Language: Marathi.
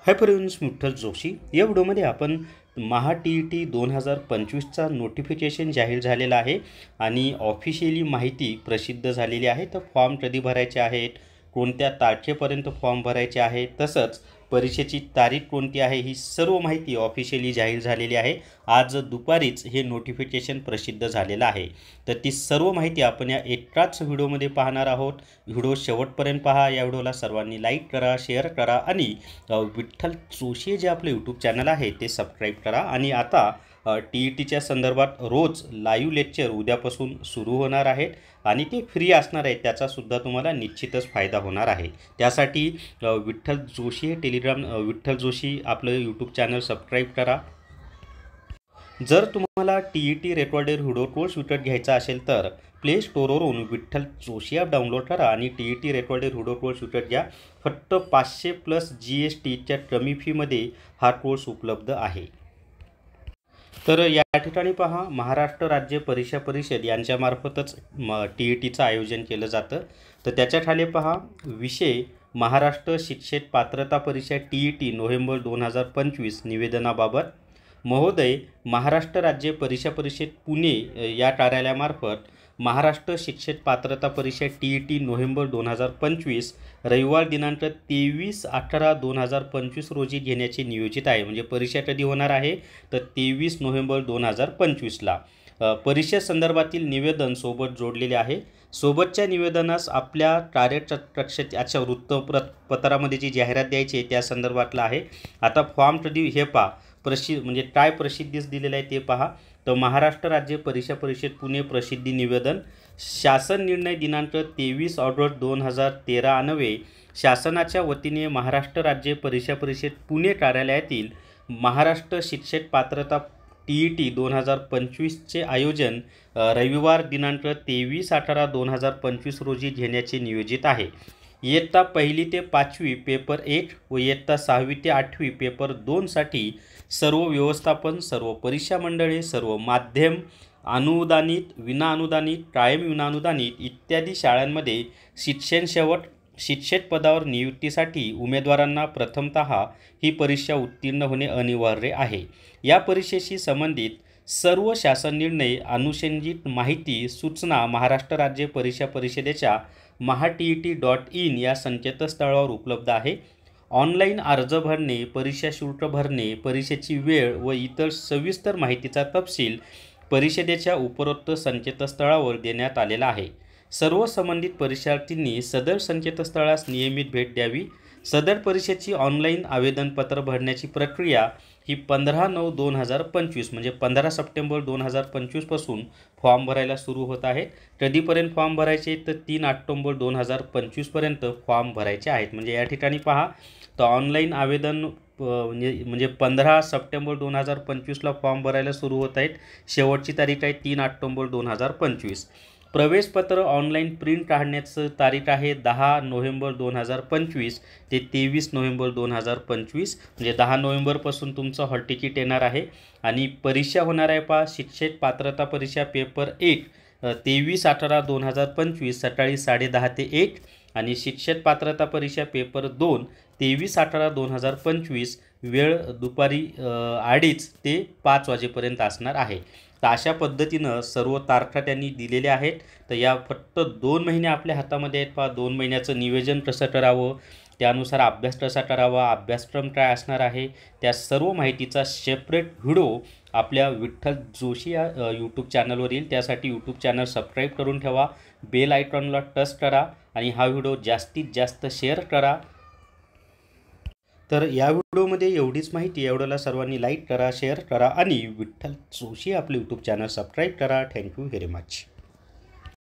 हाय फ्रेंड्स, विठ्ठल जोशी या व्हिडिओमध्ये आपण महा TET 2025चा नोटिफिकेशन जाहीर झालेला आहे आणि ऑफिशियली माहिती प्रसिद्ध झालेली आहे। तर फॉर्म कधी भरायचे आहेत, कोणत्या तारखेपर्यंत फॉर्म भरायचे आहे, तसंच परीक्षेची तारीख कोणती आहे, ही सर्व माहिती ऑफिशियली जाहीर झालेली आहे। आज दुपारीच हे नोटिफिकेशन प्रसिद्ध झालेलं आहे। तर ती सर्व माहिती आपण या एकाच व्हिडिओमध्ये पाहणार आहोत। व्हिडिओ शेवटपर्यंत पहा। या व्हिडिओला सर्वांनी लाईक करा, शेअर करा आणि विठ्ठल जोशी जे आपले यूट्यूब चॅनल आहे ते सबस्क्राईब करा। आणि आता TETच्या संदर्भात रोज लाईव्ह लेक्चर उद्यापासून सुरू होणार आहेत आणि ते फ्री असणार आहे, त्याचा सुद्धा तुम्हाला निश्चितच फायदा होणार आहे। त्यासाठी विठ्ठल जोशी हे विठ्ठल जोशी आपलं यूट्यूब चॅनल सबस्क्राईब करा। जर तुम्हाला TET रेकॉर्डेड व्हिडिओ कोर्स विकत घ्यायचा असेल तर प्ले स्टोअरवरून विठ्ठल जोशी ॲप डाउनलोड करा आणि TET रेकॉर्डेड व्हिडिओ कोर्स विकत घ्या। फक्त 500 प्लस GSTच्या कमी फीमध्ये हा कोर्स उपलब्ध आहे। तर या ठिकाणी पहा, महाराष्ट्र राज्य परीक्षा परिषद यांच्यामार्फतच TETचं आयोजन केलं जातं। तर त्याच्या खाली पहा, विषय महाराष्ट्र शिक्षक पात्रता परीक्षा TET नोव्हेंबर 2025 निवेदनाबाबत। महोदय, महाराष्ट्र राज्य परीक्षा परिषद पुणे या कार्यालयामार्फत महाराष्ट्र शिक्षक पात्रता परीक्षा TET नोव्हेंबर 2025 रविवार दिनांक 23/11/2025 रोजी घेण्याचे नियोजित आहे। म्हणजे परीक्षा कधी होणार आहे तर 23 नोव्हेंबर 2025ला। परीक्षे संदर्भातील निवेदन सोबत जोडलेले आहे। सोबतच्या निवेदनास आपल्या कार्यकक्षाच्या वृत्तपत्रामध्ये जी जाहिरात द्यायची आहे त्या संदर्भातला आहे। आता फॉर्म कधी हे पहा, म्हणजे काय प्रसिद्धीस दिलेलं आहे ते पहा। तर महाराष्ट्र राज्य परीक्षा परिषद पुणे प्रसिद्धी निवेदन, शासन निर्णय दिनांक 23 ऑगस्ट 2013 अन्वये शासनाच्या वतीने महाराष्ट्र राज्य परीक्षा परिषद पुणे कार्यालयातील महाराष्ट्र शिक्षक पात्रता TET 2025चे आयोजन रविवार दिनांक 23/11/2025 रोजी घेण्याचे नियोजित आहे। इयत्ता 1ली ते 5वी पेपर 1 व इयत्ता 6वी ते 8वी पेपर 2 साठी सर्व व्यवस्थापन, सर्व परीक्षा मंडळे, सर्व माध्यम, अनुदानित, विनाअनुदानित, कायम विनाअनुदानित इत्यादी शाळांमध्ये शिक्षक पदावर नियुक्तीसाठी उमेदवारांना प्रथमतः ही परीक्षा उत्तीर्ण होणे अनिवार्य आहे। या परीक्षेशी संबंधित सर्व शासन निर्णय, अनुषंगिक माहिती, सूचना महाराष्ट्र राज्य परीक्षा परिषदेच्या mahatet.in या संकेतस्थळावर उपलब्ध आहे। ऑनलाईन अर्ज भरणे, परीक्षा शुल्क भरणे, परीक्षेची वेळ व इतर सविस्तर माहितीचा तपशील परिषदेच्या उपरोक्त संकेतस्थळावर देण्यात आलेला आहे। सर्व संबंधित परीक्षार्थींनी सदर संकेतस्थळास नियमित भेट द्यावी। सदर परीक्षेची ऑनलाईन आवेदनपत्र भरण्याची प्रक्रिया ही 15/9/2025 म्हणजे 15 सप्टेंबर 2025 पासून फॉर्म भरायला सुरू होत आहे। कधीपर्यंत फॉर्म भरायचे तर 3 ऑक्टोबर 2025 पर्यंत फॉर्म भरायचे आहेत। म्हणजे या ठिकाणी पहा, तर ऑनलाईन आवेदन म्हणजे 15 सप्टेंबर 2025ला फॉर्म भरायला सुरू होत आहेत। शेवटची तारीख आहे 3 ऑक्टोबर 2025। प्रवेशपत्र ऑनलाईन प्रिंट काढण्याचं तारीख आहे 10 नोव्हेंबर 2025 ते 23 नोव्हेंबर 2025 म्हणजे 10 नोव्हेंबरपासून तुमचं हॉल तिकीट येणार आहे। आणि परीक्षा होणार आहे पहा, शिक्षक पात्रता परीक्षा पेपर 1 23/11/2025 सकाळी 10:30 ते 1 आणि शिक्षक पात्रता परीक्षा पेपर 2 23/11/2025 वेळ दुपारी 2:30 ते 5 वाजेपर्यंत असणार आहे। तर अशा पद्धतीनं सर्व तारखा त्यांनी दिलेल्या आहेत। तर या फक्त 2 महिने आपल्या हातामध्ये आहेत पहा। 2 महिन्याचं नियोजन कसं करावं, त्यानुसार अभ्यास कसा करावा, अभ्यासक्रम काय असणार आहे, त्या सर्व माहितीचा सेपरेट व्हिडिओ आपल्या विठ्ठल जोशी या यूट्यूब चॅनलवर येईल। त्यासाठी यूट्यूब चॅनल सबस्क्राईब करून ठेवा, बेल आयकॉनला टच करा आणि हा व्हिडिओ जास्तीत जास्त शेअर करा। तर या व्हिडिओमध्ये एवढीच माहिती। या व्हिडिओला सर्वांनी लाईक करा, शेअर करा आणि विठ्ठल जोशी आपले यूट्यूब चॅनल सबस्क्राईब करा। Thank you very much.